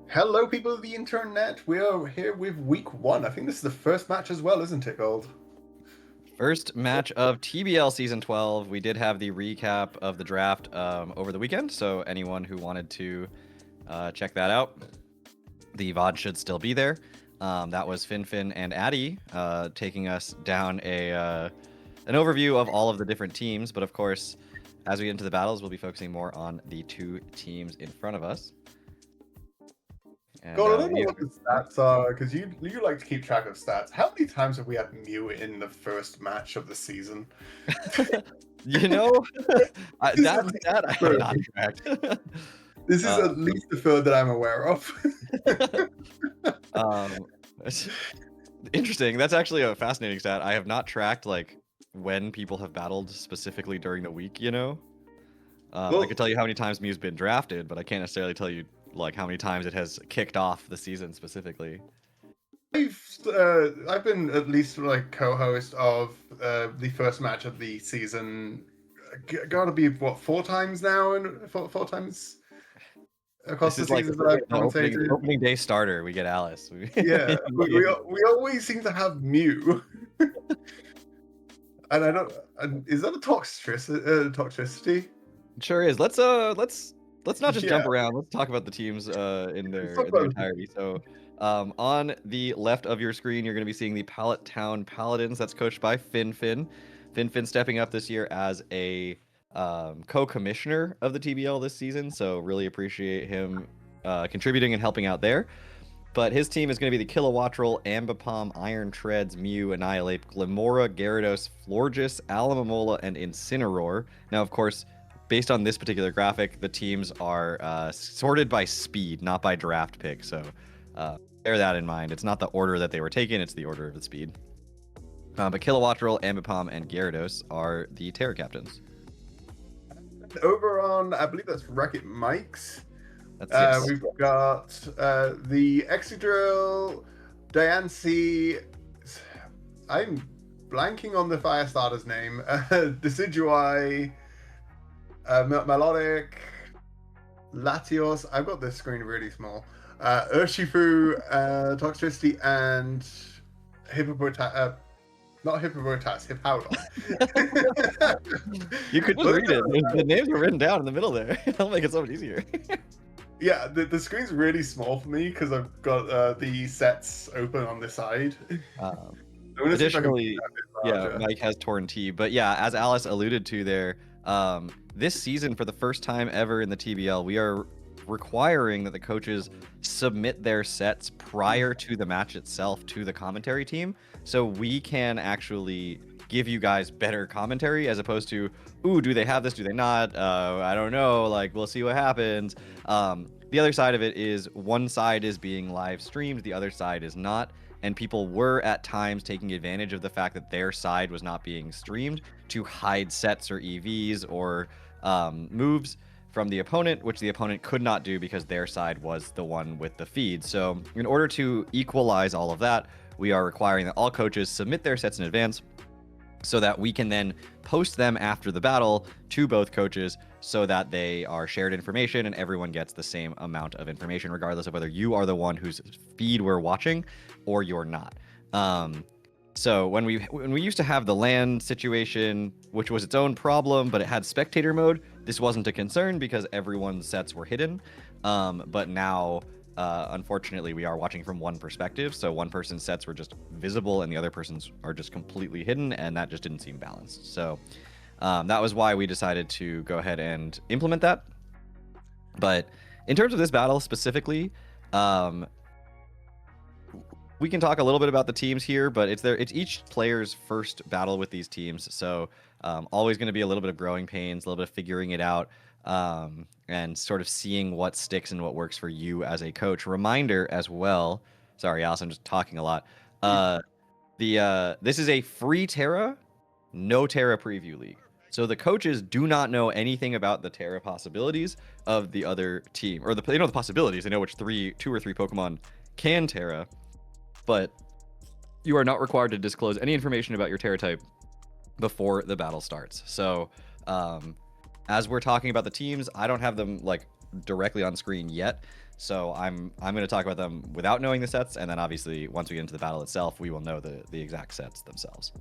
Hello, people of the internet. We are here with week one. I think this is the first match as well, isn't it, Gold? First match of TBL Season 12. We did have the recap of the draft over the weekend, so anyone who wanted to check that out, the VOD should still be there. That was FinFin and Addy taking us down an overview of all of the different teams, but of course, as we get into the battles, we'll be focusing more on the two teams in front of us. And, Gold, I don't know what the stats are, because you like to keep track of stats. How many times have we had Mew in the first match of the season? You know, that I have not tracked. This is at least the third that I'm aware of. Interesting. That's actually a fascinating stat. I have not tracked like when people have battled specifically during the week. Well, I could tell you how many times Mew's been drafted, but I can't necessarily tell you like how many times it has kicked off the season specifically. I've been at least like co-host of the first match of the season. Gotta be what, 4 times now, and four times across This the is seasons like that I've commentated. opening day starter. We get Alice. Yeah, we always seem to have Mew. And I don't. Is that a toxicity? It sure is. Let's not just jump around. Let's talk about the teams in their entirety. So, on the left of your screen, you're going to be seeing the Pallet Town Paladins. That's coached by FinFin. FinFin stepping up this year as a co-commissioner of the TBL this season. So really appreciate him contributing and helping out there. But his team is going to be the Kilowattrel, Ambipom, Iron Treads, Mew, Annihilate, Glimora, Gyarados, Florges, Alamomola, and Incineroar. Now, of course, based on this particular graphic, the teams are sorted by speed, not by draft pick. So bear that in mind. It's not the order that they were taken, it's the order of the speed. But Kilowattrel, Ambipom, and Gyarados are the Terra captains. Over on, I believe that's WreckItMike's. Yes. We've got the Excadrill, Diancie. I'm blanking on the Firestarter's name. Decidueye, Melodic, Latios. I've got this screen really small. Urshifu, Toxtricity, and not Hippopotas, Hippowdon. You could read it. The names are written down in the middle there. That'll make it so much easier. Yeah, the screen's really small for me because I've got the sets open on this side. Additionally, yeah, Mike has torn T. But yeah, as Alice alluded to there, this season, for the first time ever in the TBL, we are requiring that the coaches submit their sets prior to the match itself to the commentary team, so we can actually give you guys better commentary as opposed to, ooh, do they have this, do they not, I don't know, like, we'll see what happens. The other side of it is one side is being live streamed, the other side is not, and people were at times taking advantage of the fact that their side was not being streamed to hide sets or EVs or moves from the opponent, which the opponent could not do because their side was the one with the feed. So in order to equalize all of that, we are requiring that all coaches submit their sets in advance so that we can then post them after the battle to both coaches so that they are shared information and everyone gets the same amount of information, regardless of whether you are the one whose feed we're watching or you're not. So when we used to have the LAN situation, which was its own problem, but it had spectator mode, this wasn't a concern because everyone's sets were hidden. But now, unfortunately, we are watching from one perspective. So one person's sets were just visible and the other person's are just completely hidden, and that just didn't seem balanced. So that was why we decided to go ahead and implement that. But in terms of this battle specifically, we can talk a little bit about the teams here, but it's each player's first battle with these teams. So always going to be a little bit of growing pains, a little bit of figuring it out, and sort of seeing what sticks and what works for you as a coach. Reminder as well. Sorry, Alice, I'm just talking a lot. This is a free Terra, no Terra preview league. So the coaches do not know anything about the Terra possibilities of the other team, or they know the possibilities. They know which 2 or 3 Pokemon can Terra, but you are not required to disclose any information about your Terra type before the battle starts. So as we're talking about the teams, I don't have them like directly on screen yet. So I'm going to talk about them without knowing the sets, and then obviously once we get into the battle itself, we will know the exact sets themselves.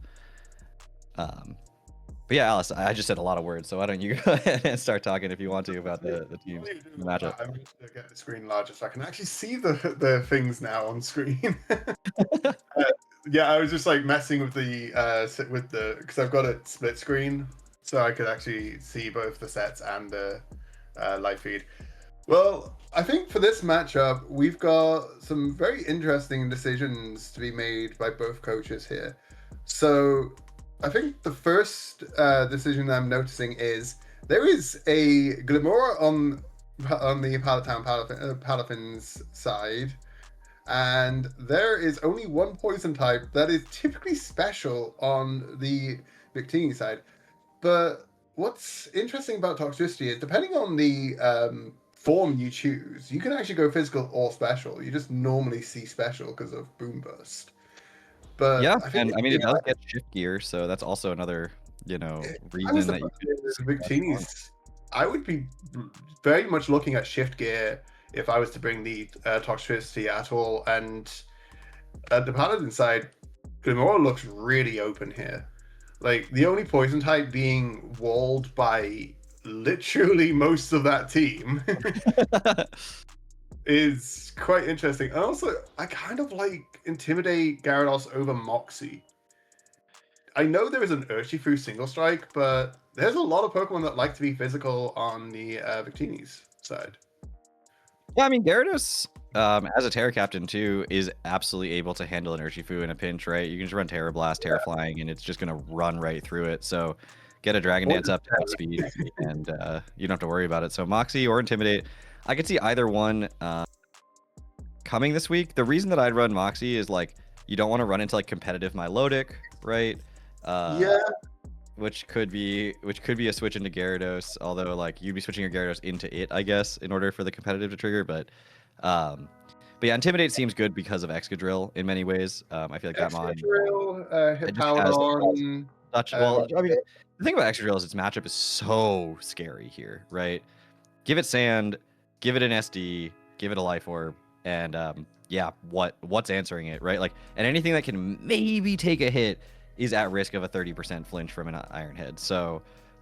But yeah, Alice, I just said a lot of words, so why don't you go ahead and start talking if you want to about the teams, the matchup. I'm just gonna get the screen larger so I can actually see the things now on screen. Yeah, I was just like messing with the because I've got it split screen, so I could actually see both the sets and the live feed. Well, I think for this matchup, we've got some very interesting decisions to be made by both coaches here. So I think the first decision I'm noticing is there is a Glimora on the Paladins side, and there is only one poison type that is typically special on the Victini side. But what's interesting about toxicity is depending on the form you choose, you can actually go physical or special. You just normally see special because of Boom Burst. But Yeah, I think and I mean, it does get shift gear, so that's also another, reason that you could. Victinis, I would be very much looking at shift gear if I was to bring the toxicity at all. And at the Paladin side, Glimora looks really open here. Like the only poison type being walled by literally most of that team is quite interesting. And also, I kind of like Intimidate Gyarados over Moxie. I know there is an Urshifu single strike, but there's a lot of Pokemon that like to be physical on the Victini's side. Yeah, I mean, Gyarados, as a Terra Captain too, is absolutely able to handle an Urshifu in a pinch, right? You can just run Terra Blast, Terra Flying, and it's just going to run right through it. So get a Dragon Dance up to half speed, and you don't have to worry about it. So Moxie or Intimidate, I could see either one coming this week. The reason that I'd run Moxie is like you don't want to run into like competitive Milotic, right? Yeah. Which could be a switch into Gyarados, although like you'd be switching your Gyarados into it, I guess, in order for the competitive to trigger. But yeah, Intimidate seems good because of Excadrill in many ways. I feel like that mon Hippowdon. Well, I mean, the thing about Excadrill is its matchup is so scary here, right? Give it Sand, give it an SD, give it a Life Orb, and yeah, what's answering it, right? Like, and anything that can maybe take a hit is at risk of a 30% flinch from an Iron Head. So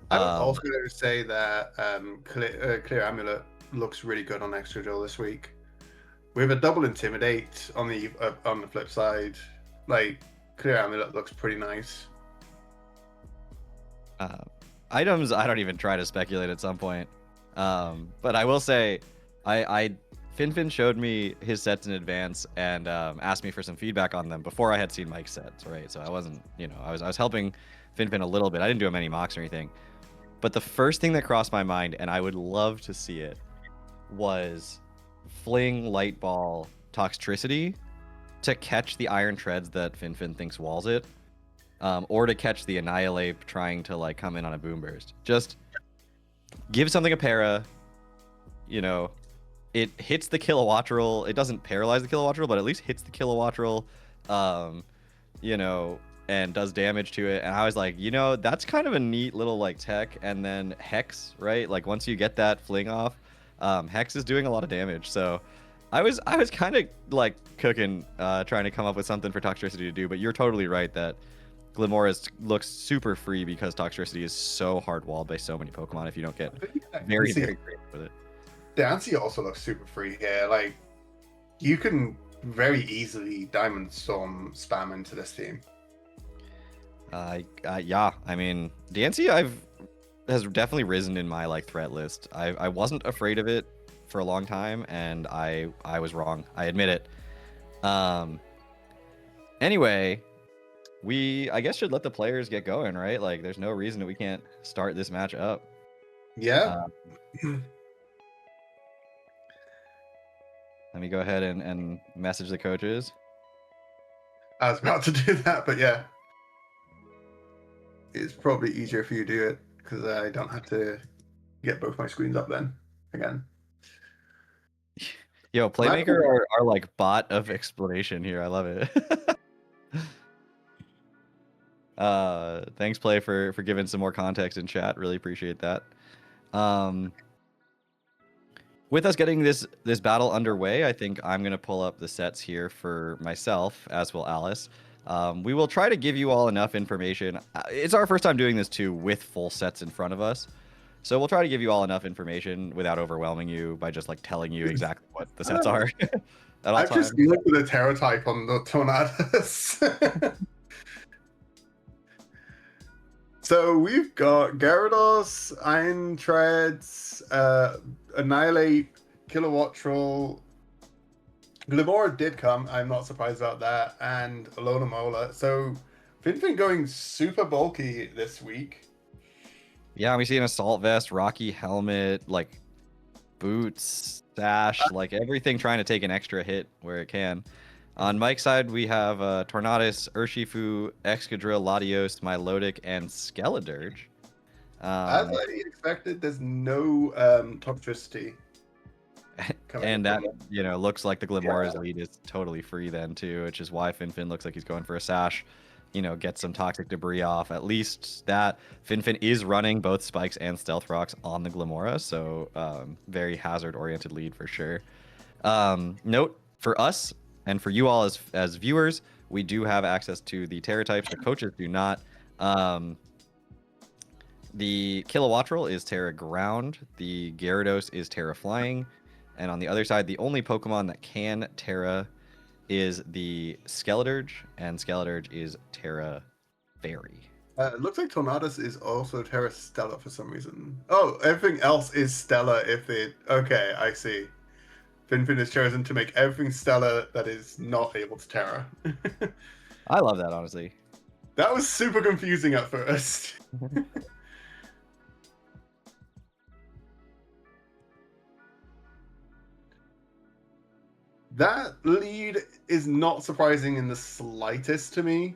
I would also say that Clear Amulet looks really good on Excadrill this week. We have a double Intimidate on the flip side. Like Clear Amulet looks pretty nice. Items I don't even try to speculate at some point. But I will say, FinFin showed me his sets in advance and asked me for some feedback on them before I had seen Mike's sets, right? So I wasn't, I was helping FinFin a little bit. I didn't do him any mocks or anything. But the first thing that crossed my mind, and I would love to see it, was Fling Light Ball Toxtricity to catch the Iron Treads that FinFin thinks walls it, or to catch the Annihilate trying to like come in on a Boom Burst. Just give something a para, it hits the Kilowattrel. It doesn't paralyze the Kilowattrel, but at least hits the Kilowattrel, and does damage to it. And I was like, that's kind of a neat little like tech. And then Hex, right? Like once you get that Fling off, Hex is doing a lot of damage. So I was kind of like cooking, trying to come up with something for Toxtricity to do. But you're totally right that Glimora looks super free because Toxtricity is so hard walled by so many Pokemon if you don't get very, very creative with it. Dancy also looks super free here. Like, you can very easily Diamond Storm spam into this team. Yeah, I mean, Dancy has definitely risen in my like threat list. I wasn't afraid of it for a long time, and I was wrong. I admit it. Anyway, we I guess should let the players get going, right? Like, there's no reason that we can't start this match up. Yeah. Let me go ahead and message the coaches. I was about to do that, but yeah. It's probably easier if you do it, because I don't have to get both my screens up then, again. Yo, Playmaker, our like bot of explanation here. I love it. Thanks, Play, for giving some more context in chat. Really appreciate that. with us getting this battle underway, I think I'm gonna pull up the sets here for myself, as will Alice. We will try to give you all enough information. It's our first time doing this too, with full sets in front of us. So we'll try to give you all enough information without overwhelming you by just like telling you exactly what the sets are at all I've times. just looked at the Terra type on the Tornadus. So we've got Gyarados, Iron Treads, Annihilate, Kilowattrel. Glimora did come, I'm not surprised about that, and Alola. So FinFin going super bulky this week. Yeah, we see an Assault Vest, Rocky Helmet, like boots, sash, like everything trying to take an extra hit where it can. On Mike's side, we have Tornadus, Urshifu, Excadrill, Latios, Milotic, and Skeledirge. As I expected, there's no toxicity. And that, looks like the Glimora's lead is totally free then too, which is why FinFin looks like he's going for a sash. Get some toxic debris off. At least that FinFin is running both Spikes and Stealth Rocks on the Glimora, so very hazard-oriented lead for sure. Note for us and for you all as viewers, we do have access to the Terra types. The coaches do not. The Kilowattrel is Terra Ground. The Gyarados is Terra Flying. And on the other side, the only Pokemon that can Terra is the Skeledirge, and Skeledirge is Terra Fairy. It looks like Tornadus is also Terra Stella for some reason. Oh, everything else is Stella if it... Okay, I see. FinFin has chosen to make everything Stella that is not able to Terra. I love that, honestly. That was super confusing at first. That lead is not surprising in the slightest to me.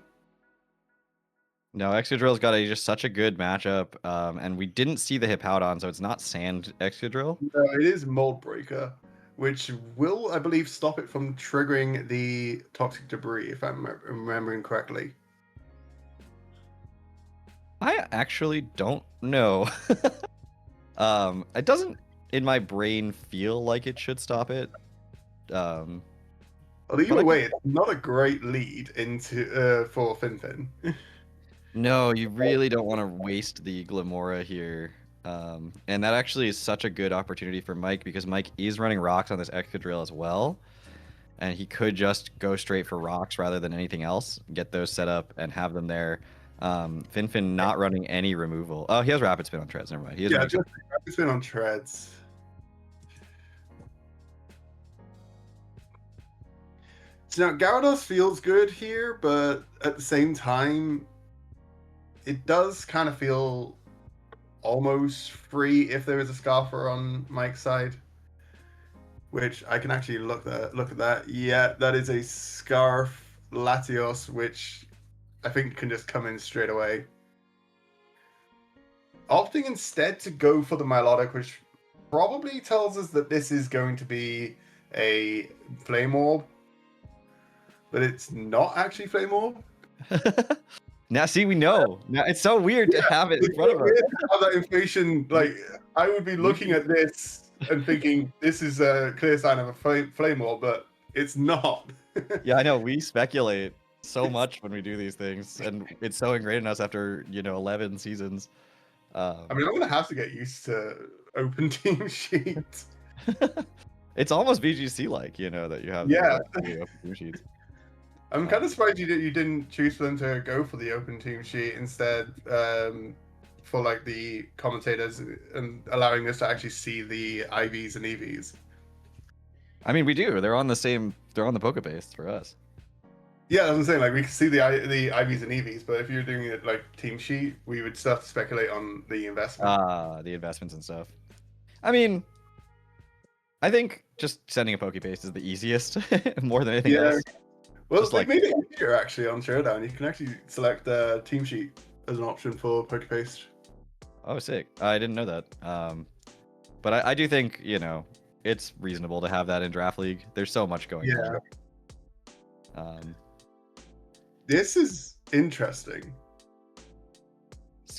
No, Excadrill's got just such a good matchup, and we didn't see the Hippowdon, so it's not Sand Excadrill. No, it is Mold Breaker, which will, I believe, stop it from triggering the toxic debris, if I'm remembering correctly. I actually don't know. It doesn't, in my brain, feel like it should stop it. Well, either way, it's not a great lead into for FinFin. No, you really don't want to waste the Glimora here. And that actually is such a good opportunity for Mike, because Mike is running rocks on this Excadrill as well. And he could just go straight for rocks rather than anything else, get those set up and have them there. FinFin not running any removal. Oh, he has Rapid Spin on Treads, never mind. He has just Rapid Spin on Treads. So now Gyarados feels good here, but at the same time, it does kind of feel almost free if there is a Scarfer on Mike's side, which I can actually look at that. Yeah, that is a Scarf Latios, which I think can just come in straight away. Opting instead to go for the Milotic, which probably tells us that this is going to be a Flame Orb, but it's not actually Flame Orb. Now, see, we know. Now it's so weird to have it in front of us. Have that information, like, I would be looking at this and thinking this is a clear sign of a Flame Orb, but it's not. Yeah, I know. We speculate so much when we do these things, and it's so ingrained in us after 11 seasons. I mean, I'm gonna have to get used to open team sheets. It's almost VGC like, that you have the open team sheets. I'm kind of surprised you didn't choose for them to go for the open team sheet instead, for like the commentators and allowing us to actually see the IVs and EVs. I mean, we do. They're on the Pokepaste for us. Yeah, as I'm saying, like, we can see the IVs and EVs, but if you're doing it like team sheet, we would still have to speculate on the investment. The investments and stuff. I mean, I think just sending a Pokepaste is the easiest, more than anything else. Well, they made it easier actually on Showdown. You can actually select the team sheet as an option for Pokepaste. Oh, sick! I didn't know that. But I do think it's reasonable to have that in Draft League. There's so much going on. This is interesting.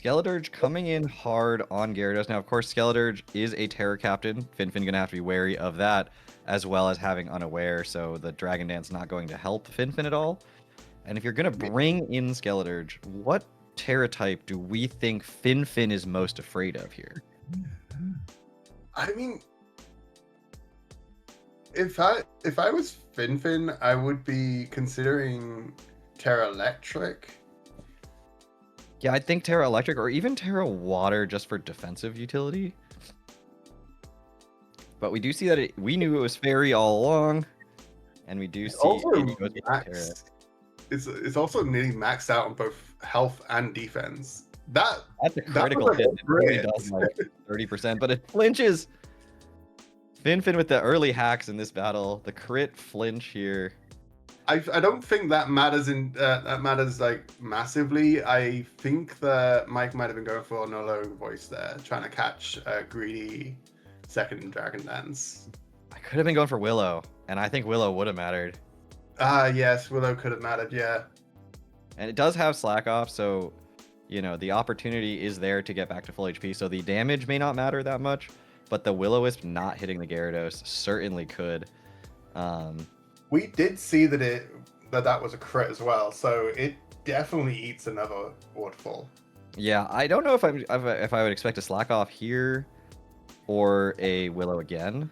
Skeledirge coming in hard on Gyarados. Now, of course, Skeledirge is a Terror Captain. FinFin gonna have to be wary of that, as well as having Unaware, so the Dragon Dance not going to help FinFin at all. And if you're gonna bring in Skeledirge, what Terra type do we think FinFin is most afraid of here? I mean, if I was FinFin, I would be considering Terra Electric. Yeah, I think Terra Electric or even Terra Water just for defensive utility. But we do see that we knew it was Fairy all along, and we do see Also it goes with Terra. It's also nearly maxed out on both health and defense. That's a critical hit. It really does like 30%, but it flinches. FinFin with the early hacks in this battle. The crit flinch here. I don't think that matters like massively. I think that Mike might have been going for no low voice there, trying to catch a greedy second Dragon Dance. I could have been going for Willow, and I think Willow would have mattered. Yes, Willow could have mattered, yeah. And it does have slack off, so you know the opportunity is there to get back to full HP. So the damage may not matter that much, but the Will-O-Wisp not hitting the Gyarados certainly could. We did see that was a crit as well, so it definitely eats another waterfall. Yeah, I don't know if I would expect a slack off here or a Willow again.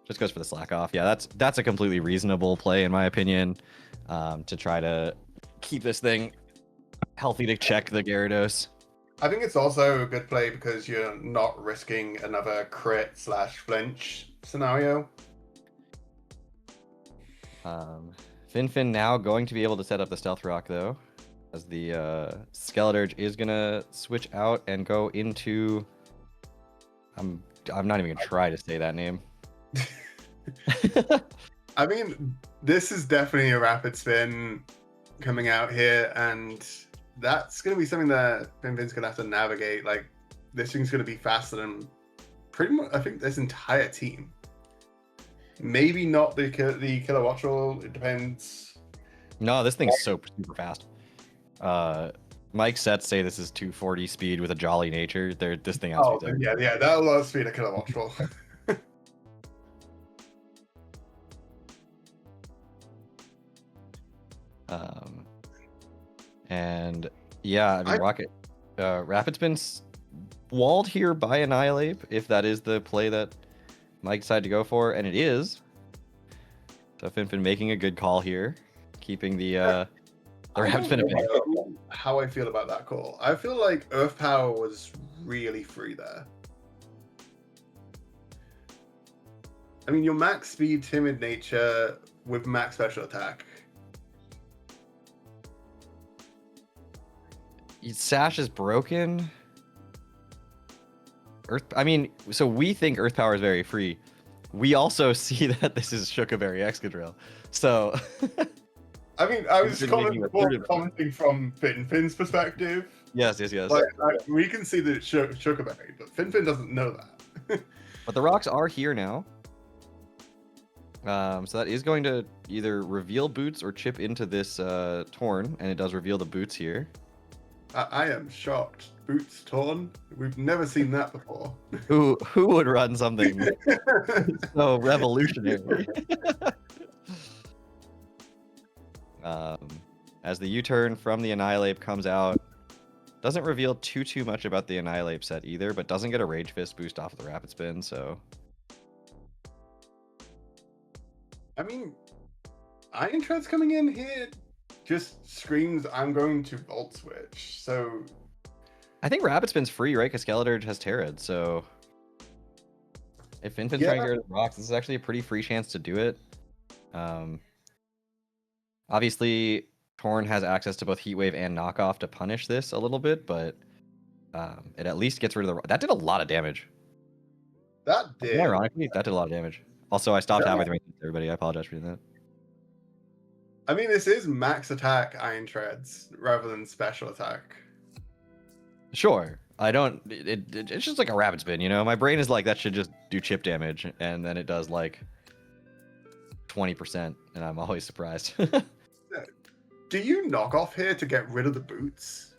Just goes for the slack off. Yeah, that's a completely reasonable play in my opinion, to try to keep this thing healthy to check the Gyarados. I think it's also a good play because you're not risking another crit / flinch scenario. FinFin now going to be able to set up the Stealth Rock though, as the Skeledirge is gonna switch out and go into. I'm not even gonna try to say that name. I mean, this is definitely a rapid spin coming out here, and that's going to be something that FinFin's going to have to navigate. Like, this thing's going to be faster than pretty much, I think, this entire team. Maybe not the kilowatt roll, it depends. No, this thing's so super fast. Mike's sets say this is 240 speed with a jolly nature. This thing has yeah, that'll outspeed a kilowatt roll. And yeah, I mean, Rapid Spin's walled here by Annihilate, if that is the play that Mike decided to go for, and it is. So FinFin making a good call here, keeping the Rapid Spin a bit. How I feel about that call. I feel like Earth Power was really free there. I mean, your max speed, timid nature with max special attack. Sash is broken. I mean, so we think Earth Power is very free. We also see that this is Shookaberry Excadrill. So I mean, I was commenting from FinFin's perspective. Yes. Like, we can see that it's Shookaberry, but FinFin doesn't know that. But the rocks are here now. So that is going to either reveal boots or chip into this Torn, and it does reveal the boots here. I am shocked. Boots torn? We've never seen that before. Who would run something so revolutionary? As the U-turn from the Annihilate comes out, doesn't reveal too much about the Annihilate set either, but doesn't get a Rage Fist boost off of the Rapid Spin, so. I mean, Iron Tread's coming in here just screams, I'm going to Volt Switch. So I think Rapid Spin's free, right? Because Skeledirge has Terrid, so if FinFin's trying to get rid of the rocks, this is actually a pretty free chance to do it. Obviously, Torn has access to both Heat Wave and Knockoff to punish this a little bit, but it at least gets rid of the. That did a lot of damage. That did. Ironically, that did a lot of damage. Also, I stopped halfway through everybody. I apologize for doing that. I mean, this is max attack Iron Treads rather than special attack. Sure. I don't. It's just like a Rapid Spin, you know? My brain is like, that should just do chip damage, and then it does like 20%, and I'm always surprised. Do you knock off here to get rid of the boots?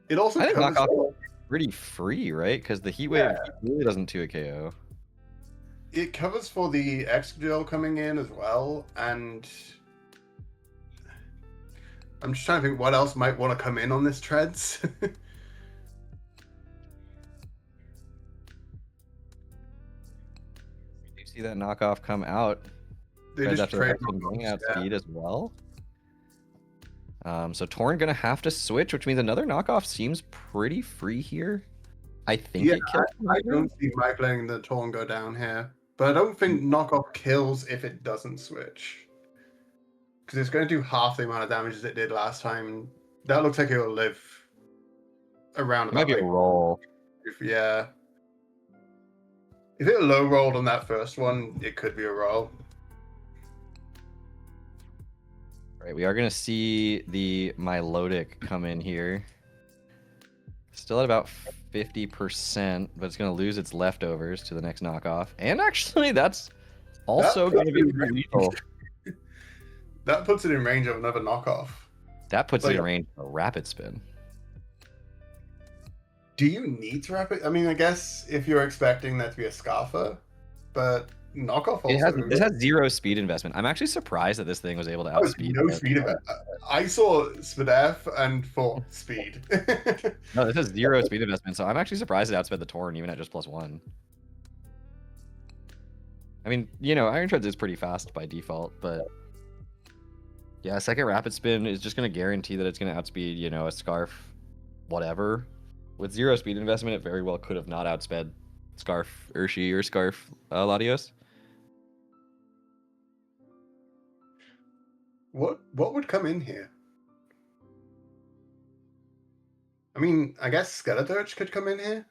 It also I think covers. knockoff is pretty free, right? Because the heat wave really doesn't 2 a KO. It covers for the Excadrill coming in as well, and I'm just trying to think what else might want to come in on this treads. You see that knockoff come out. They Treads just after trade getting out yeah. speed as well. So Torn gonna have to switch, which means another knockoff seems pretty free here. I think it kills. I don't see Mike letting the Torn go down here, but I don't think knockoff kills if it doesn't switch, because it's going to do half the amount of damage as it did last time. That looks like it will live around It might about be a roll. yeah. If it low rolled on that first one, it could be a roll. Right, we are gonna see the Milotic come in here. Still at about 50%, but it's gonna lose its leftovers to the next knockoff. And actually, that's also gonna be lethal. That puts it in range of another knockoff. That puts it in range of a rapid spin. Do you need to rapid? I mean, I guess if you're expecting that to be a Scarfer, but knockoff also. This has 0 speed investment. I'm actually surprised that this thing was able to outspeed. No speed investment. I saw Spadef and thought speed. No, this has 0 speed investment, so I'm actually surprised it outsped the Torn even at just +1. I mean, you know, Iron Treads is pretty fast by default, but yeah, second rapid spin is just going to guarantee that it's going to outspeed, you know, a Scarf, whatever. With 0 speed investment, it very well could have not outsped Scarf Urshi or Scarf Latios. What would come in here? I mean, I guess Skeletorch could come in here,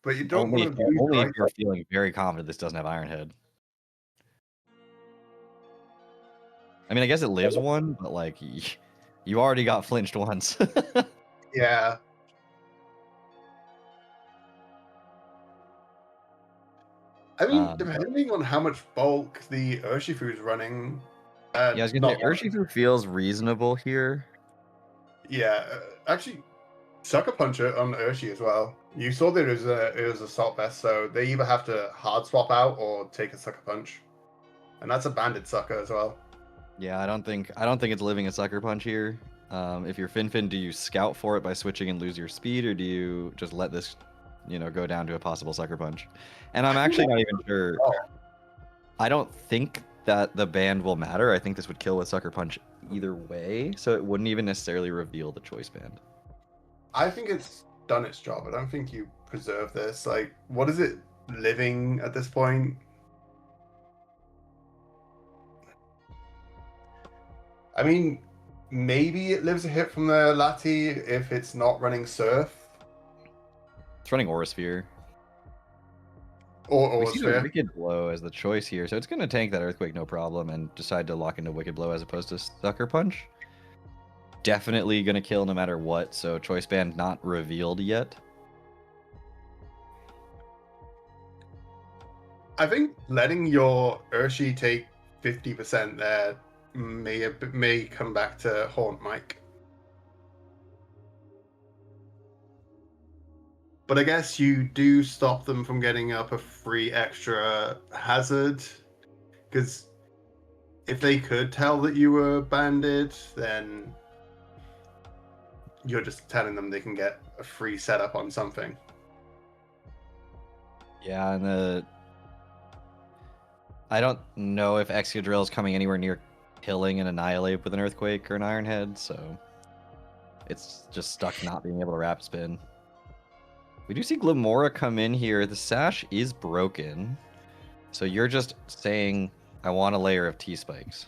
but you don't want to. Only if you're feeling very confident this doesn't have Iron Head. I mean, I guess it lives one, but like, you already got flinched once. Yeah. I mean, depending on how much bulk the Urshifu is running. Yeah, I was gonna say Urshifu feels reasonable here. Yeah, actually, Sucker Puncher on Urshi as well. You saw that it was Assault Vest, so they either have to hard swap out or take a Sucker Punch, and that's a banded Sucker as well. Yeah, I don't think it's living a Sucker Punch here. If you're FinFin, do you scout for it by switching and lose your speed, or do you just let this, you know, go down to a possible Sucker Punch? And I'm actually not even sure. I don't think that the band will matter. I think this would kill with Sucker Punch either way, so it wouldn't even necessarily reveal the choice band. I think it's done its job. I don't think you preserve this. Like, what is it living at this point? I mean, maybe it lives a hit from the Lati if it's not running Surf. It's running Aura Sphere. Or we see the Wicked Blow as the choice here, so it's going to tank that Earthquake no problem and decide to lock into Wicked Blow as opposed to Sucker Punch. Definitely going to kill no matter what, so choice band not revealed yet. I think letting your Urshi take 50% there may come back to haunt Mike. But I guess you do stop them from getting up a free extra hazard, because if they could tell that you were banded, then you're just telling them they can get a free setup on something. Yeah, and I don't know if Excadrill is coming anywhere near killing and Annihilate with an Earthquake or an Iron Head, so it's just stuck not being able to Rapid Spin. We do see Glamora come in here. The Sash is broken. So you're just saying, I want a layer of T-Spikes.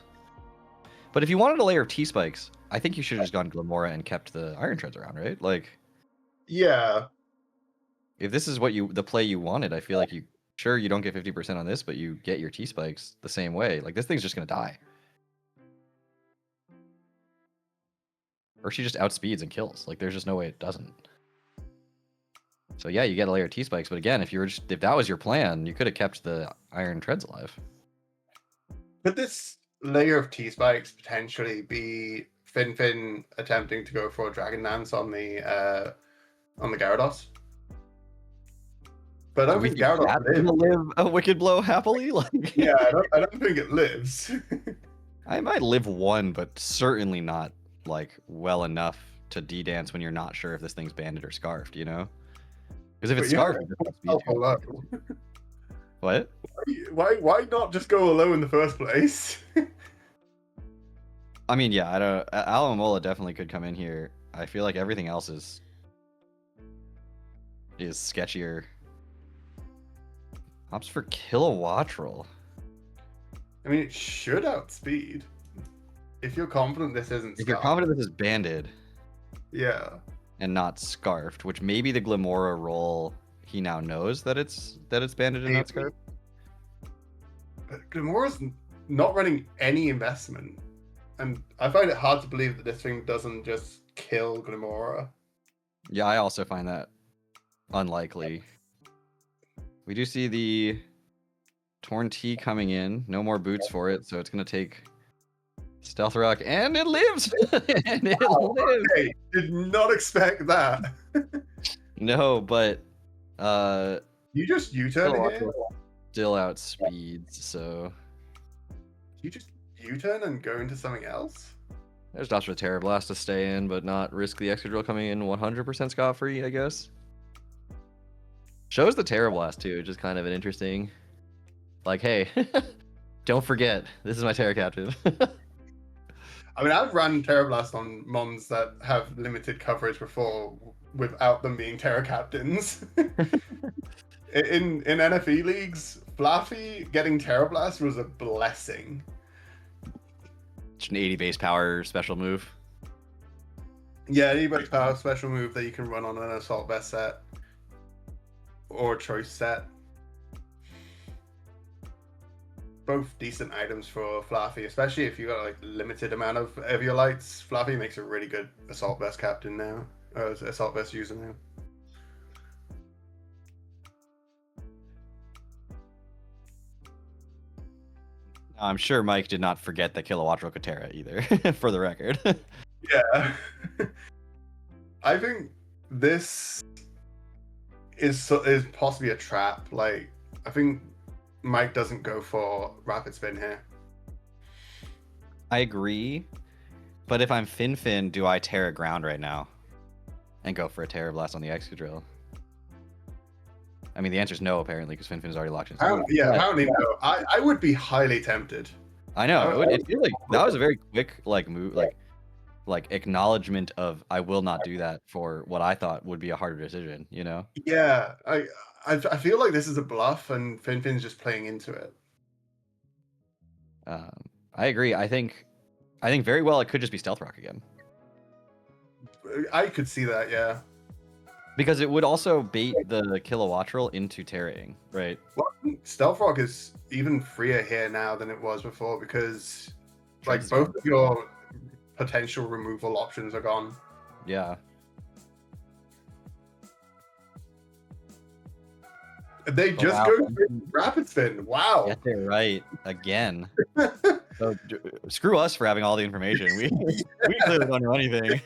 But if you wanted a layer of T-Spikes, I think you should have just gone Glamora and kept the Iron Treads around, right? Like, yeah. If this is what the play you wanted, I feel like you don't get 50% on this, but you get your T-Spikes the same way. Like, this thing's just going to die. Or she just outspeeds and kills. Like, there's just no way it doesn't. So yeah, you get a layer of T-Spikes, but again, if that was your plan, you could have kept the Iron Treads alive. But this layer of T-spikes potentially be FinFin attempting to go for a Dragon Dance on the Gyarados. But I don't think Gyarados that's lives. gonna live a Wicked Blow happily. Like, Yeah, I don't think it lives. I might live one, but certainly not like well enough to D-dance when you're not sure if this thing's banded or scarfed, you know? Because if it's scarfed, it's just speed Hello. What? Why not just go low in the first place? I mean, yeah, I don't. Alamola definitely could come in here. I feel like everything else is sketchier. Opts for Kilowattrel. I mean, it should outspeed. If you're confident this isn't If you're confident this is banded yeah. and not scarfed, which maybe the Glimora roll he now knows that it's banded and not scarfed. But Glimora's not running any investment. And I find it hard to believe that this thing doesn't just kill Glimora. Yeah, I also find that unlikely. We do see the Torn T coming in. No more boots for it, so it's going to take Stealth Rock, and it lives! And it lives! Okay, did not expect that. No, but... You just U-turn here? Still outspeeds, so... You just U-turn and go into something else? There's Dots for the Terra Blast to stay in, but not risk the extra drill coming in 100% scot-free, I guess. Shows the Terra Blast too, which is kind of an interesting... Like, hey, don't forget, this is my Terra Captain. I mean, I've run Terra Blast on mons that have limited coverage before without them being Terra Captains. in NFE leagues, Fluffy getting Terra Blast was a blessing. It's an 80 base power special move. Yeah, any base power special move that you can run on an Assault Vest set or a Choice set. Both decent items for Fluffy, especially if you got like limited amount of Eviolites. Fluffy makes a really good Assault Vest captain now, or Assault Vest user now. I'm sure Mike did not forget the Kilowattrel Katera either, for the record. Yeah. I think this is possibly a trap. Like, I think Mike doesn't go for Rapid Spin here. I agree, but if I'm FinFin, do I Terra Ground right now and go for a Terra Blast on the Excadrill? I mean, the answer is no, apparently, because FinFin is already locked in. Apparently no. I would be highly tempted. I know. It feels like that was a very quick move, like acknowledgement of I will not do that for what I thought would be a harder decision. You know? Yeah, I feel like this is a bluff, and FinFin's just playing into it. I agree. I think very well it could just be Stealth Rock again. I could see that, yeah. Because it would also bait the Kilowattrel into Terraing, right? Well, I think Stealth Rock is even freer here now than it was before because, like, both of your potential removal options are gone. Yeah. They just go Rapid Spin. Wow. Get it right again. So, screw us for having all the information. We clearly don't know anything.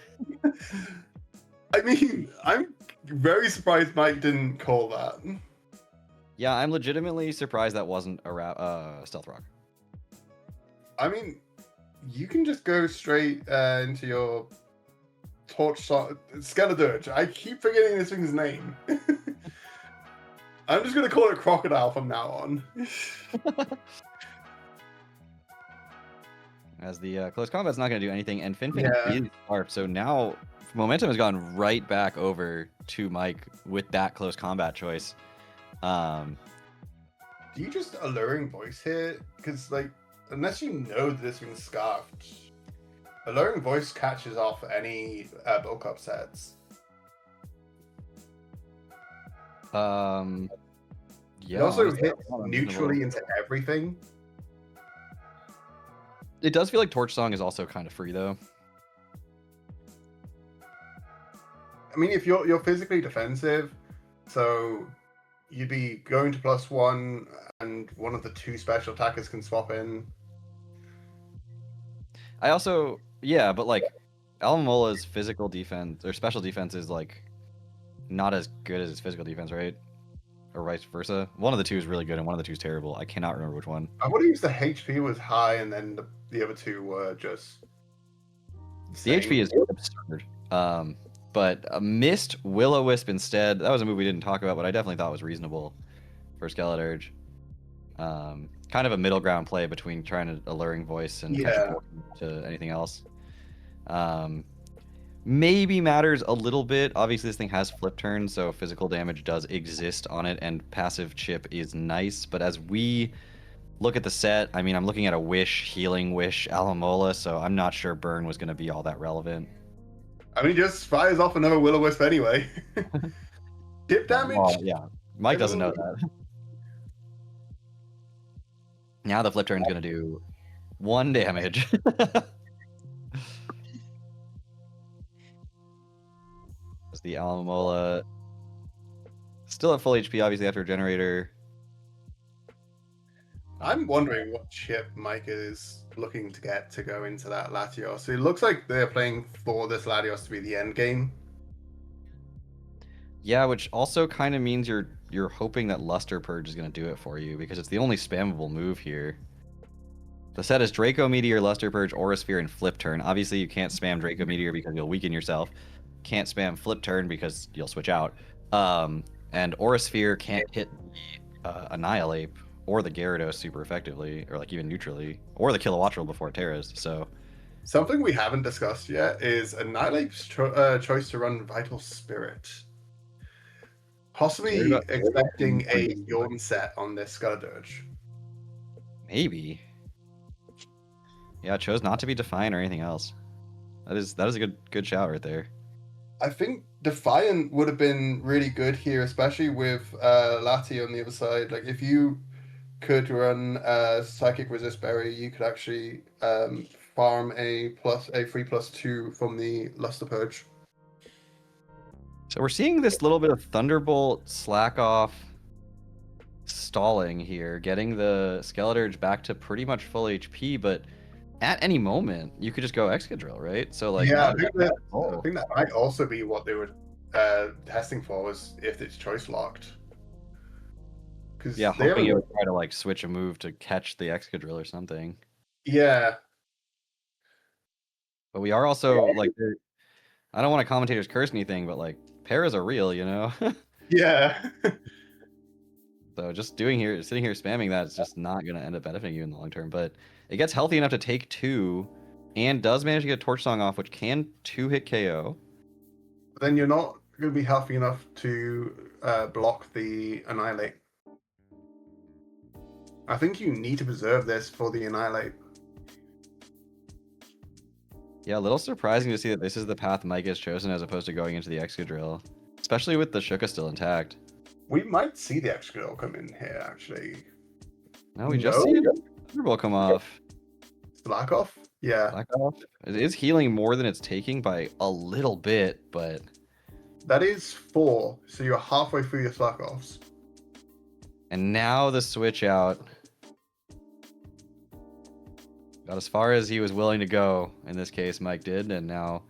I mean, I'm very surprised Mike didn't call that. Yeah, I'm legitimately surprised that wasn't a Stealth Rock. I mean, you can just go straight into your Skeledirge. I keep forgetting this thing's name. I'm just going to call it Crocodile from now on. As the close combat's not going to do anything, and FinFin is sharp, so now momentum has gone right back over to Mike with that close combat choice. Do you just Alluring Voice here? Because, like, unless you know that this thing's scarfed, Alluring Voice catches off any bulk up sets. Yeah. It also hits neutrally into everything. It does feel like Torch Song is also kind of free though. I mean, if you're physically defensive, so you'd be going to +1, and one of the two special attackers can swap in. I also, yeah, but like Alamola's physical defense or special defense is like not as good as his physical defense, right? Or vice versa. One of the two is really good and one of the two is terrible. I cannot remember which one. I would have used the HP was high, and then the other two were just The insane. HP is absurd. But a missed Will-O-Wisp instead. That was a move we didn't talk about, but I definitely thought was reasonable for Skeleturge. Kind of a middle ground play between trying to alluring voice and catch a to anything else. Maybe matters a little bit. Obviously, this thing has flip turn, so physical damage does exist on it, and passive chip is nice. But as we look at the set, I mean, I'm looking at a Wish, Healing Wish, Alamola, so I'm not sure Burn was going to be all that relevant. I mean, he just fires off another Will-O-Wisp anyway. Chip damage? Oh, yeah. Mike doesn't know that. Now the flip turn's going to do 1 damage. The Alamola still at full HP, obviously, after a generator. I'm wondering what chip Mike is looking to get to go into that Latios. It looks like they're playing for this Latios to be the end game. Yeah, which also kind of means you're hoping that Luster Purge is going to do it for you, because it's the only spammable move here. The set is Draco Meteor, Luster Purge, Aura Sphere, and Flip Turn. Obviously, you can't spam Draco Meteor because you'll weaken yourself. Can't spam Flip Turn because you'll switch out. And Aura Sphere can't hit the Annihilate or the Gyarados super effectively, or like even neutrally, or the Kilowattrel before Terras. So something we haven't discussed yet is Annihilate's choice to run Vital Spirit. Possibly expecting a Yawn set on this Skeleturge. Maybe. Yeah, chose not to be Defiant or anything else. That is a good shout right there. I think Defiant would have been really good here, especially with Lati on the other side. Like, if you could run Psychic Resist Berry, you could actually farm a 3/2 from the Luster Purge. So we're seeing this little bit of Thunderbolt slack off stalling here, getting the Skeleturge back to pretty much full HP, but at any moment you could just go Excadrill, right? So like, yeah, I think that might also be what they were testing for, was if it's choice locked. Yeah, hoping it would try to like switch a move to catch the Excadrill or something. Yeah. But we are also like, I don't want a commentator's curse anything, but like paras are real, you know? Yeah. So just sitting here spamming that is just not going to end up benefiting you in the long term. But it gets healthy enough to take 2 and does manage to get Torch Song off, which can 2-hit KO. But then you're not going to be healthy enough to block the Annihilate. I think you need to preserve this for the Annihilate. Yeah, a little surprising to see that this is the path Mike has chosen as opposed to going into the Excadrill, especially with the Shuka still intact. We might see the Excadrill come in here, actually. No, we just see the Thunderbolt come off. Slack off? Yeah. Slack off. It is healing more than it's taking by a little bit, but... That is 4, so you're halfway through your slack offs. And now the switch out. Got as far as he was willing to go, in this case, Mike did, and now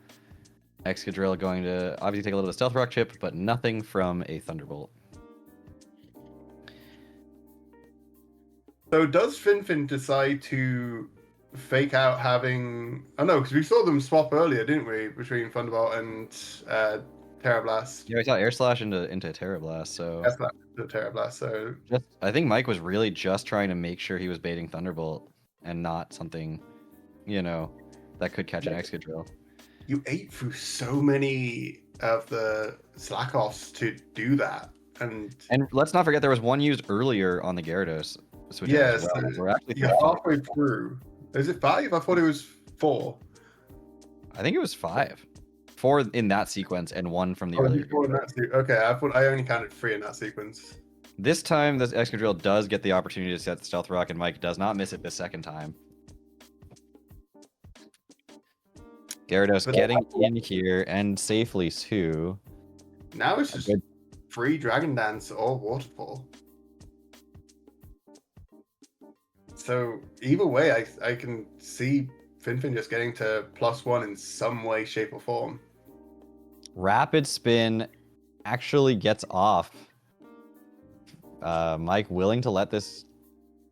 Excadrill going to obviously take a little bit of Stealth Rock chip, but nothing from a Thunderbolt. So does FinFin decide to fake out having... Oh no, because we saw them swap earlier, didn't we? Between Thunderbolt and Terra Blast. Yeah, we saw Air Slash into Terra Blast, so... That's not the Terra Blast, so... I think Mike was really just trying to make sure he was baiting Thunderbolt and not something, you know, that could catch an Excadrill. You ate through so many of the slack offs to do that. And let's not forget there was one used earlier on the Gyarados. Yes, well. We're actually you're halfway through. Is it 5? I thought it was 4. I think it was 5. 4 in that sequence and 1 from the earlier. Okay, I thought I only counted 3 in that sequence. This time, this Excadrill does get the opportunity to set Stealth Rock, and Mike does not miss it this second time. Gyarados getting in here, and safely too. Now it's just free Dragon Dance or Waterfall. So either way, I can see FinFin just getting to +1 in some way, shape, or form. Rapid spin actually gets off. Mike willing to let this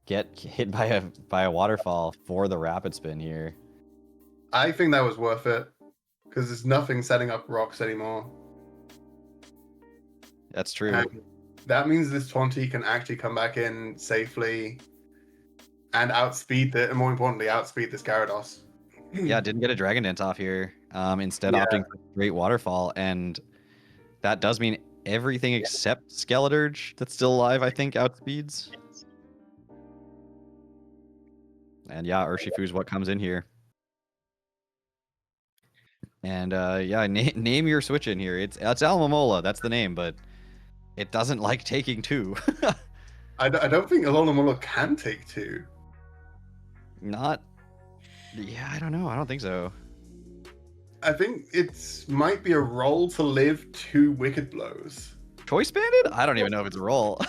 get hit by a waterfall for the rapid spin here. I think that was worth it because there's nothing setting up rocks anymore. That's true. And that means this 20 can actually come back in safely and outspeed it, and more importantly, outspeed this Gyarados. Yeah, didn't get a Dragon Dance off here. Instead opting for Great Waterfall, and that does mean everything except Skeleturge that's still alive, I think, outspeeds. And yeah, Urshifu's what comes in here. And yeah, name your switch in here. It's Alomomola, that's the name, but it doesn't like taking 2. I don't think Alomomola can take 2. Not... Yeah, I don't know. I don't think so. I think it might be a roll to live 2 Wicked Blows. Choice Banded? I don't even know if it's a roll.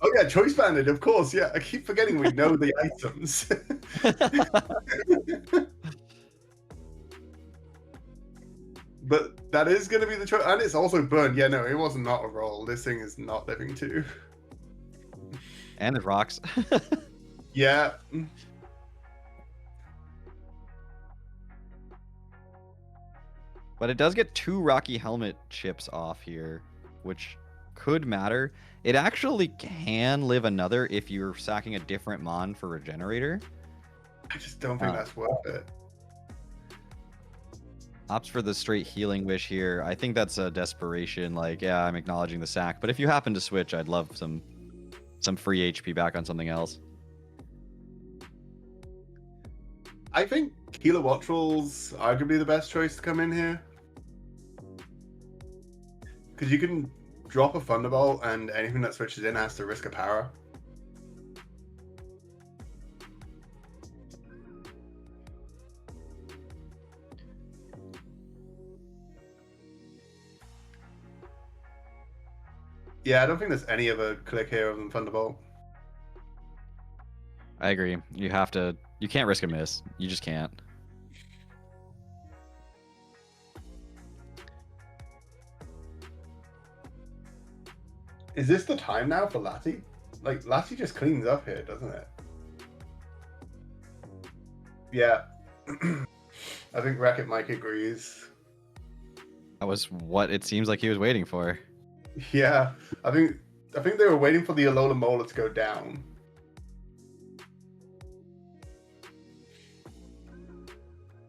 Oh yeah, Choice Banded, of course. Yeah, I keep forgetting we know the items. But that is going to be the choice. And it's also Burn. Yeah, no, it was not a roll. This thing is not living 2. And it rocks. Yeah. But it does get 2 Rocky Helmet chips off here, which could matter. It actually can live another if you're sacking a different Mon for Regenerator. I just don't think that's worth it. Opts for the straight Healing Wish here. I think that's a desperation. Like, yeah, I'm acknowledging the sack. But if you happen to switch, I'd love some free HP back on something else. I think Kilowattrel's arguably the best choice to come in here. Because you can drop a Thunderbolt and anything that switches in has to risk a power. Yeah, I don't think there's any other click here other than Thunderbolt. I agree. You can't risk a miss. You just can't. Is this the time now for Lati? Like, Lati just cleans up here, doesn't it? Yeah. I think WreckItMike agrees. That was what it seems like he was waiting for. Yeah, I think they were waiting for the Alola to go down.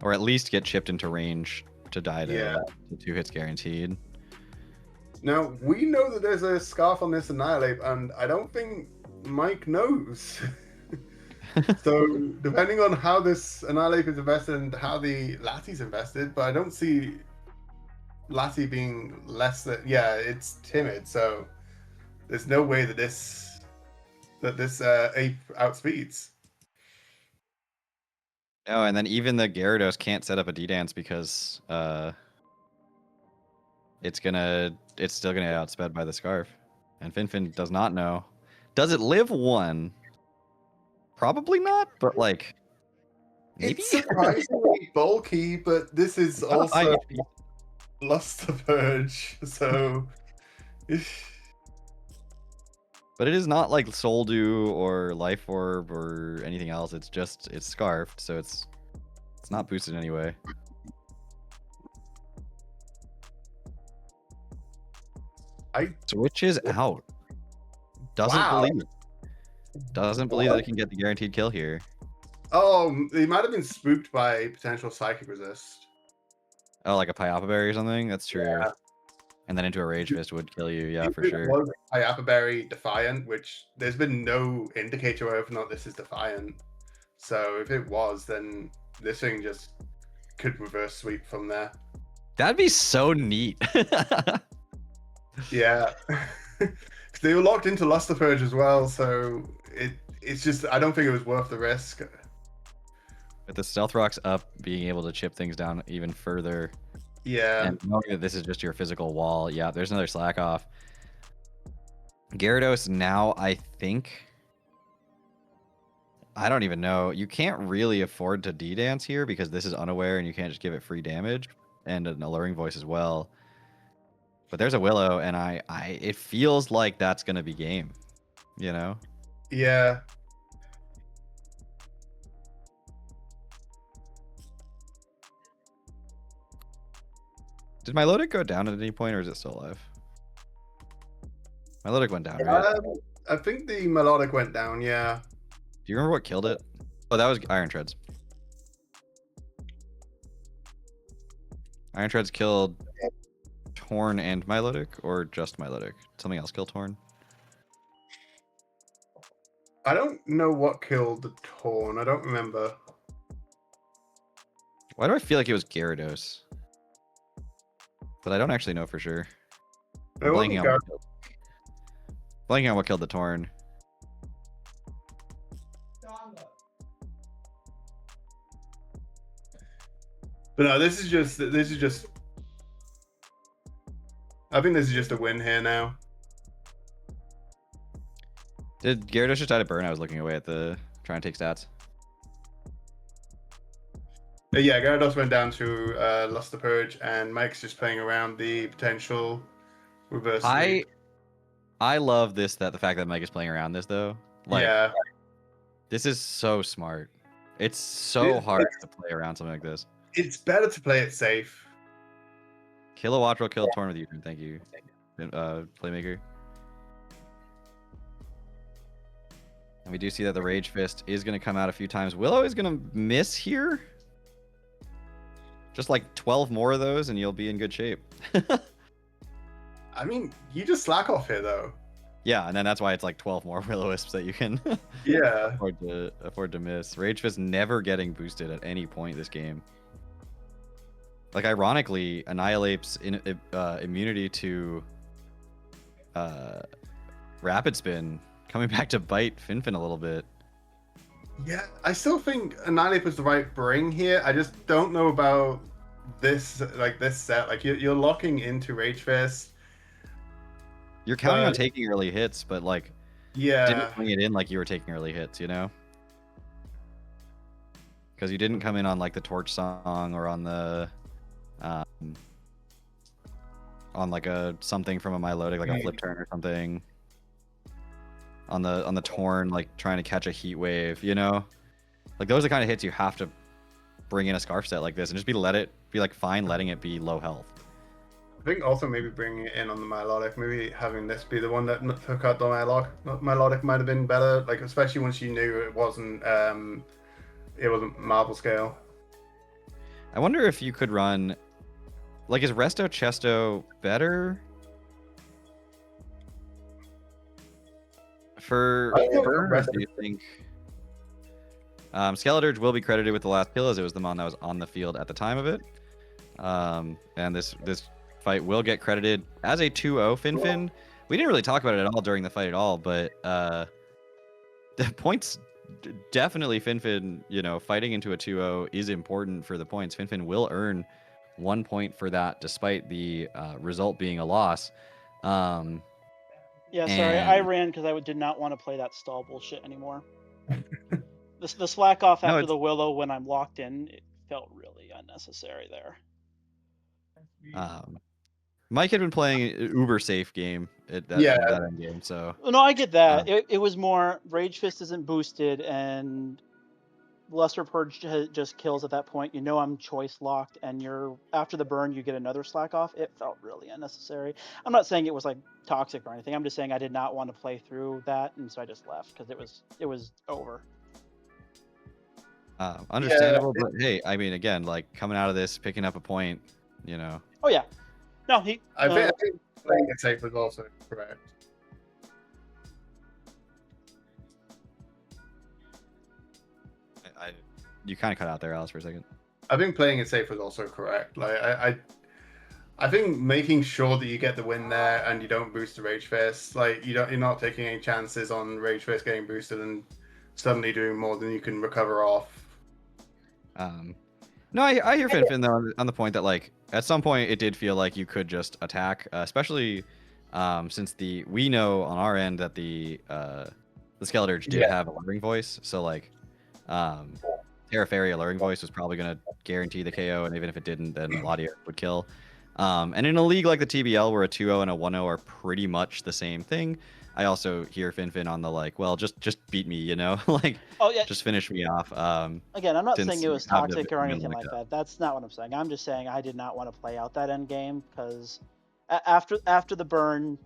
Or at least get chipped into range to die to, Yeah. to 2 hits guaranteed. Now, we know that there's a Scarf on this Annihilate, and I don't think Mike knows. So, depending on how this Annihilate is invested and how the Lati's invested, but I don't see Lati being less than... Yeah, it's timid, so there's no way that this ape outspeeds. Oh, and then even the Gyarados can't set up a D-Dance because it's still gonna get outsped by the Scarf. And FinFin does not know. Does it live 1? Probably not, but like maybe. It's surprisingly bulky, but this is also Luster Purge, so but it is not like Soul Dew or Life Orb or anything else. It's Scarfed, so it's not boosted anyway. Switches out. Doesn't believe that it can get the guaranteed kill here. Oh, they might have been spooked by potential Psychic Resist. Oh, like a Pyapa Berry or something? That's true. Yeah. And then into a Rage Fist would kill you, yeah, for sure. It was Pyapa Berry Defiant, which there's been no indicator whether or not this is Defiant. So if it was, then this thing just could reverse sweep from there. That'd be so neat. Yeah. They were locked into Luster Purge as well, so it's just, I don't think it was worth the risk. With the Stealth Rocks up, being able to chip things down even further. Yeah. And knowing that this is just your physical wall. Yeah, there's another slack off. Gyarados now, I think... I don't even know. You can't really afford to D-dance here because this is unaware and you can't just give it free damage and an alluring voice as well. But there's a Willow, and it feels like that's gonna be game, you know? Yeah. Did my Melodic go down at any point, or is it still alive? My Melodic went down, right? I think the melodic went down. Yeah. Do you remember what killed it? Oh, that was Iron Treads. Iron Treads killed Torn and Milotic, or just Milotic? Something else killed Torn? I don't know what killed the Torn. I don't remember. Why do I feel like it was Gyarados? But I don't actually know for sure. I'm blanking on what killed the Torn. But no, this is just. I think this is just a win here now. Did Gyarados just die to burn? I was looking away at the trying to take stats. Yeah, Gyarados went down to Luster Purge, and Mike's just playing around the potential reverse. I love this, that the fact that Mike is playing around this though. Like, yeah, this is so smart. It's so hard to play around something like this. It's better to play it safe. Kilowatt will kill Torn with you. Thank you, Playmaker. And we do see that the Rage Fist is going to come out a few times. Willow is going to miss here. Just like 12 more of those and you'll be in good shape. I mean, you just slack off here though. Yeah, and then that's why it's like 12 more Will-O-Wisps that you can yeah afford to miss. Rage Fist never getting boosted at any point this game. Like, ironically, annihilates immunity to Rapid Spin, coming back to bite FinFin a little bit. Yeah, I still think Annihilate was the right bring here. I just don't know about this, like this set. Like you're locking into Rage Fist. You're counting on taking early hits, but like, yeah, didn't bring it in like you were taking early hits, you know? Because you didn't come in on like the Torch Song or on the, on like a something from a Milotic, like a Flip Turn or something. On the Torn, like trying to catch a Heat Wave, you know? Like those are the kind of hits you have to bring in a Scarf set like this and just be like fine letting it be low health. I think also maybe bringing it in on the Milotic, maybe having this be the one that took out the Milotic might have been better, like especially once you knew it wasn't Marble Scale. I wonder if you could run, like, is Resto Chesto better? For Burn, do you think Skeledirge will be credited with the last kill as it was the mon that was on the field at the time of it. And this fight will get credited as a 2-0 FinFin. We didn't really talk about it at all during the fight at all, but the points definitely FinFin, you know, fighting into a 2-0 is important for the points. FinFin will earn 1 point for that despite the result being a loss. Yeah, sorry, I ran because I did not want to play that stall bullshit anymore. the slack off after the Willow when I'm locked in, it felt really unnecessary there. Mike had been playing an uber safe game at that end game, so. No, I get that. It was more Rage Fist isn't boosted and Luster Purge just kills at that point. You know I'm choice locked, and after the burn you get another slack off. It felt really unnecessary. I'm not saying it was like toxic or anything. I'm just saying I did not want to play through that, and so I just left because it was over. Understandable, but hey, I mean, again, like coming out of this, picking up a point, you know. Oh yeah, no, I think playing it safe was also correct. You kind of cut out there, Alice, for a second. I think playing it safe was also correct. Like I think making sure that you get the win there and you don't boost the Rage Fist. Like you're not taking any chances on Rage Fist getting boosted and suddenly doing more than you can recover off. No, I hear FinFin though on the point that like at some point it did feel like you could just attack, especially since we know on our end that the Skeledirge did have a luring voice, so like Terra Fairy Alluring Voice was probably going to guarantee the KO, and even if it didn't, then Latios would kill. And in a league like the TBL, where a 2-0 and a 1-0 are pretty much the same thing, I also hear FinFin on the like, well, just beat me, you know, like, Oh yeah. just finish me off. Again, I'm not since saying it was you have toxic the or win anything like that. That's not what I'm saying. I'm just saying I did not want to play out that end game because after the burn,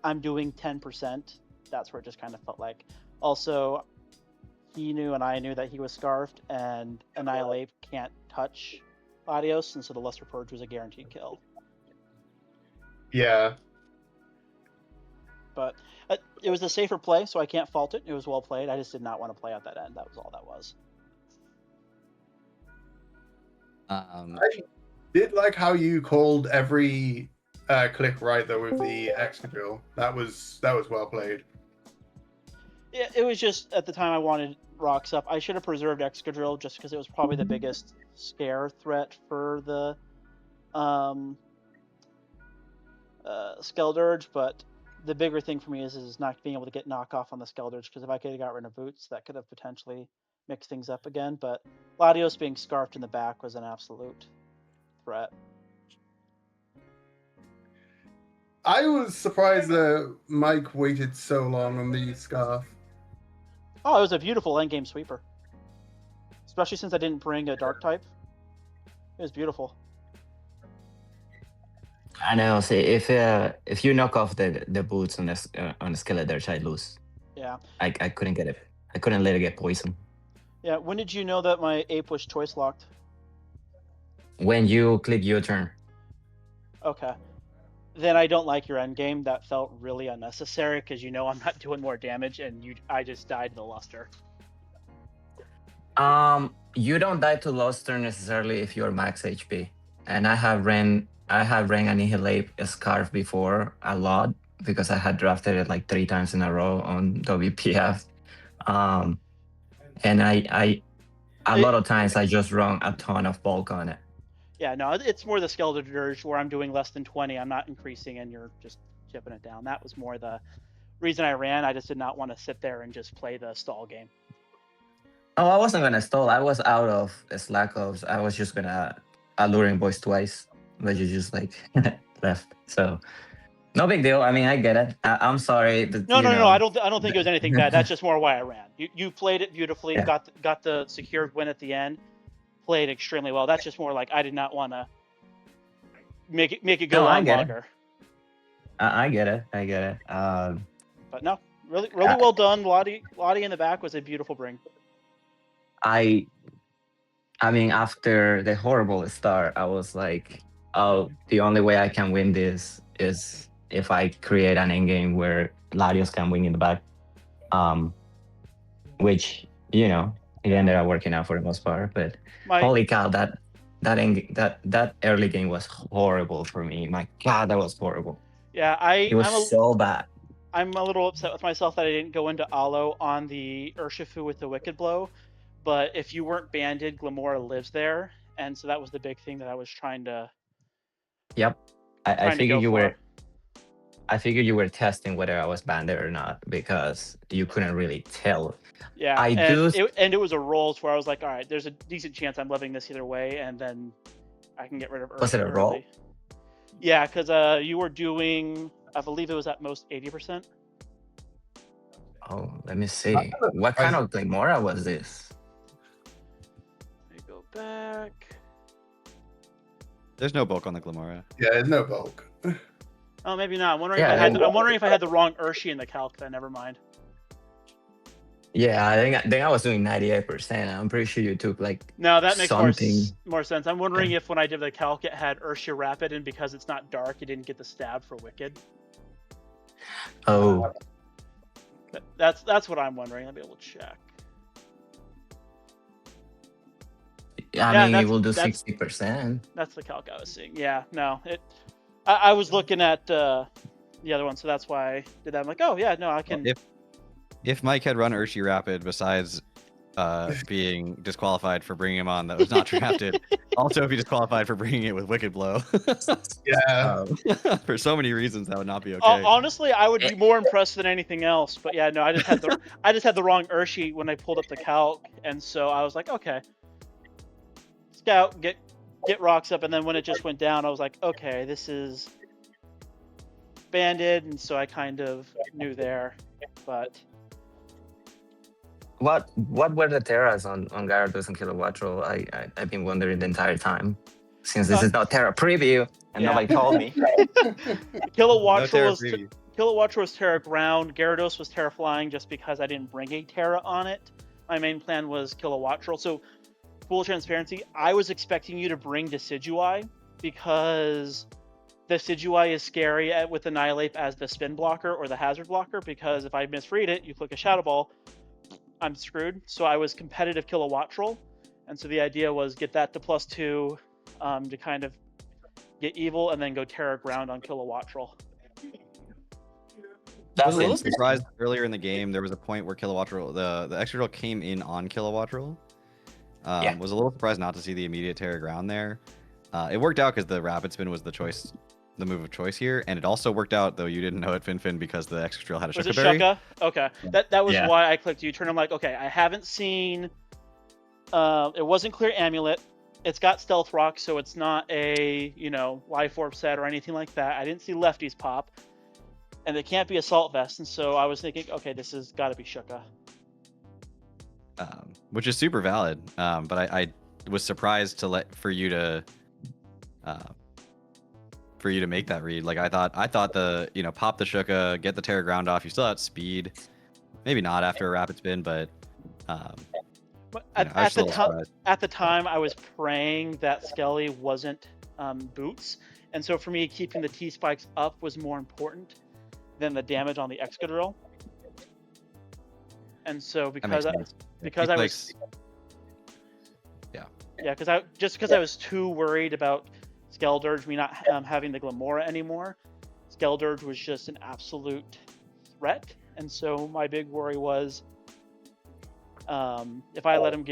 I'm doing 10%. That's where it just kind of felt like. Also, he knew and I knew that he was scarfed, and Annihilate can't touch Latios, and so the Luster Purge was a guaranteed kill. Yeah. But it was a safer play, so I can't fault it. It was well played. I just did not want to play out that end. That was all that was. I did like how you called every click right though with the Excadrill. That was well played. Yeah, it was just at the time I wanted rocks up. I should have preserved Excadrill just because it was probably the biggest scare threat for the Skeldurge, but the bigger thing for me is not being able to get knockoff on the Skeldurge, because if I could have got rid of Boots, that could have potentially mixed things up again. But Latios being scarfed in the back was an absolute threat. I was surprised that Mike waited so long on the scarf. Oh, it was a beautiful endgame sweeper. Especially since I didn't bring a dark type. It was beautiful. I know. See, if you knock off the boots on the Skeletor, I lose. Yeah. I couldn't get it. I couldn't let it get poisoned. Yeah. When did you know that my ape was choice locked? When you click U-turn. Okay. Then I don't like your end game. That felt really unnecessary because you know I'm not doing more damage, and I just died to the Luster. You don't die to Luster necessarily if you're max HP, and I have ran Annihilate Scarf before a lot because I had drafted it like 3 times in a row on WPF, and a lot of times I just run a ton of bulk on it. Yeah, no, it's more the Skeldurge where I'm doing less than 20. I'm not increasing, and you're just chipping it down. That was more the reason I ran. I just did not want to sit there and just play the stall game. Oh, I wasn't gonna stall. I was out of Slack Ops. I was just gonna Alluring Voice twice, but you just like left. So no big deal. I mean, I get it. I'm sorry. But, No. I don't think it was anything bad. That's just more why I ran. You played it beautifully. Yeah. Got the secured win at the end. Played extremely well. That's just more like I did not want to make it go on longer. I get it. But no, really well done. Lottie in the back was a beautiful bring. I mean, after the horrible start, I was like, oh, the only way I can win this is if I create an endgame where Latios can win in the back. Which, you know, it ended up working out for the most part. But holy cow, that early game was horrible for me. My God, that was horrible. Yeah, it was so bad. I'm a little upset with myself that I didn't go into Alo on the Urshifu with the Wicked Blow. But if you weren't banded, Glamora lives there, and so that was the big thing that I was trying to. Yep, I figured you were. I figured you were testing whether I was banded or not because you couldn't really tell. Yeah, and it was a rolls where I was like, all right, there's a decent chance I'm living this either way, and then I can get rid of Urshifu. Was it a roll? Yeah, because you were doing, I believe it was at most 80%. Oh, let me see. What kind of Glamora was this? Go back. There's no bulk on the Glamora. Yeah, there's no bulk. Oh, maybe not. I'm wondering if I had the wrong Urshi in the calc. Then never mind. Yeah, I think I was doing 98%. I'm pretty sure you took like no. That makes something. more sense. I'm wondering if when I did the calc, it had Urshi Rapid, and because it's not dark, it didn't get the stab for Wicked. Oh. That's what I'm wondering. I'll be able to check. I mean, it will do 60%. That's the calc I was seeing. Yeah, no, I was looking at the other one, so that's why I did that. I'm like, oh yeah, no, I can. If Mike had run Urshi Rapid besides being disqualified for bringing him on that was not drafted. Also, be disqualified for bringing it with Wicked Blow. Yeah. For so many reasons, that would not be okay. Honestly, I would be more impressed than anything else. But yeah, no, I just had the wrong sheet when I pulled up the calc, and so I was like, okay, Scout, get rocks up, and then when it just went down, I was like, okay, this is banded, and so I kind of knew there, but. What were the Terras on Gyarados and Kilowattrel? I've been wondering the entire time. Since this is not Terra preview and Yeah. nobody told me. Kilowattrel was Terra Ground. Gyarados was Terra Flying just because I didn't bring a Terra on it. My main plan was Kilowattrel. So, full transparency, I was expecting you to bring Decidueye because the Decidueye is scary with Annihilate as the spin blocker or the hazard blocker, because if I misread it, you click a Shadow Ball, I'm screwed. So I was competitive Kilowattrel, and so the idea was get that to +2 to kind of get evil, and then go Terra Ground on Kilowattrel. I was a little surprised earlier in the game. There was a point where Kilowattrel, the extra drill came in on Kilowattrel. Was a little surprised not to see the immediate Terra Ground there. It worked out because the Rapid Spin was the move of choice here, and it also worked out, though you didn't know it, FinFin, because the extra drill had a Was Shuka it Berry. Shuka? Okay, that was why I clicked U-turn. I'm like, okay, I haven't seen. It wasn't clear Amulet. It's got Stealth Rock, so it's not a Life Orb set or anything like that. I didn't see Lefties pop, and it can't be Assault Vest, and so I was thinking, okay, this has got to be Shuka. Which is super valid, but I was surprised for you to make that read. Like I thought the pop the Shuka, get the Terra Ground off. You still had speed, maybe not after a Rapid Spin, but at the time I was praying that Skelly wasn't boots, and so for me keeping the T spikes up was more important than the damage on the Excadrill. And so because I was because I was too worried about Skeldurge, me not having the Glamora anymore. Skeldurge was just an absolute threat, and so my big worry was if I let him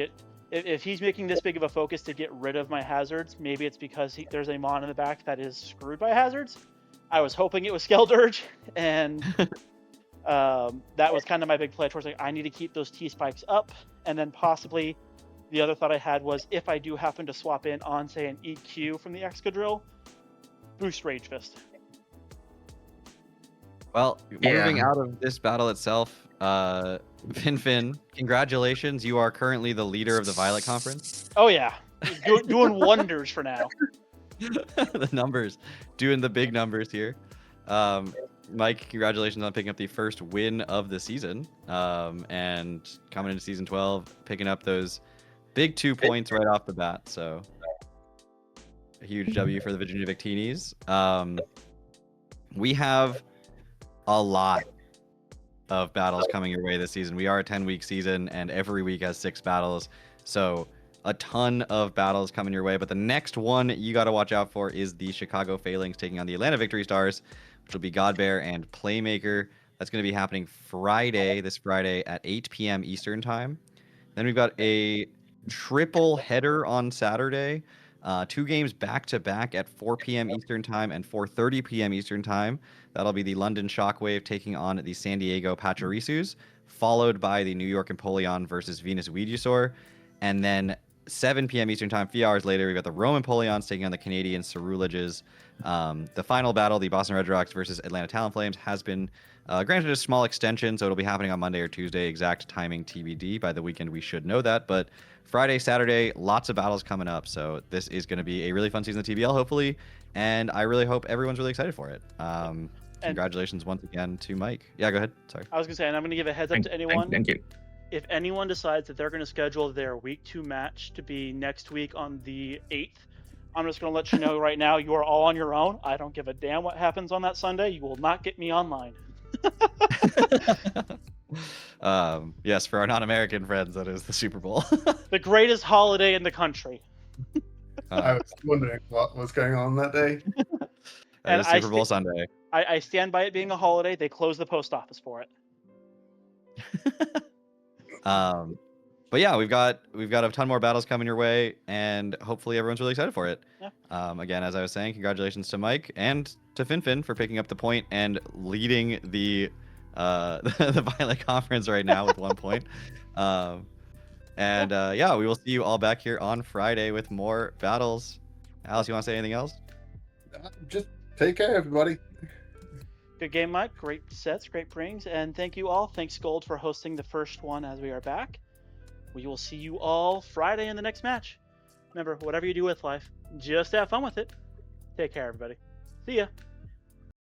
if he's making this big of a focus to get rid of my hazards, maybe it's because there's a Mon in the back that is screwed by hazards. I was hoping it was Skeldurge, and that was kind of my big play towards, like, I need to keep those T spikes up, and then possibly the other thought I had was if I do happen to swap in on, say, an EQ from the Excadrill, boost Rage Fist. Well, moving out of this battle itself, FinFin, congratulations. You are currently the leader of the Violet Conference. Oh, yeah. Doing wonders for now. The numbers, doing the big numbers here. Mike, congratulations on picking up the first win of the season, and coming into season 12, picking up those big 2 points right off the bat. So a huge W for the Virginia Victinis. We have a lot of battles coming your way this season. We are a 10-week season, and every week has 6 battles. So a ton of battles coming your way, but the next one you got to watch out for is the Chicago Phalanx taking on the Atlanta Victory Stars, which will be Godbear and Playmaker. That's going to be happening this Friday at 8 p.m. Eastern time. Then we've got a triple header on Saturday, 2 games back-to-back at 4 p.m. Eastern time and 4:30 p.m. Eastern time. That'll be the London Shockwave taking on the San Diego Pachirisus, followed by the New York Empoleon versus Venus Ouijasaur, and then 7 p.m. Eastern time, a few hours later, we've got the Rome Empoleons taking on the Canadian Ceruleages. The final battle, the Boston Red Rocks versus Atlanta Talonflames, has been granted a small extension, so it'll be happening on Monday or Tuesday. Exact timing TBD. By the weekend, we should know that. But Friday, Saturday, lots of battles coming up. So this is going to be a really fun season of TBL, hopefully. And I really hope everyone's really excited for it. Congratulations once again to Mike. Yeah, go ahead. Sorry. I was going to say, and I'm going to give a heads up to anyone. Thank you. If anyone decides that they're going to schedule their week 2 match to be next week on the 8th, I'm just going to let you know right now, you are all on your own. I don't give a damn what happens on that Sunday. You will not get me online. Yes, for our non-American friends, that is the Super Bowl. The greatest holiday in the country. I was wondering what was going on that day. And Super Bowl Sunday. I stand by it being a holiday. They closed the post office for it. But yeah, we've got a ton more battles coming your way, and hopefully everyone's really excited for it. Yeah. Again, as I was saying, congratulations to Mike and to FinFin for picking up the point and leading the the Violet Conference right now with 1 point. Yeah, we will see you all back here on Friday with more battles. Alice, you want to say anything else? Just take care, everybody. Good game, Mike. Great sets, great brings, and thank you all. Thanks, Gold, for hosting the first one as we are back. We will see you all Friday in the next match. Remember, whatever you do with life, just have fun with it. Take care, everybody. See ya.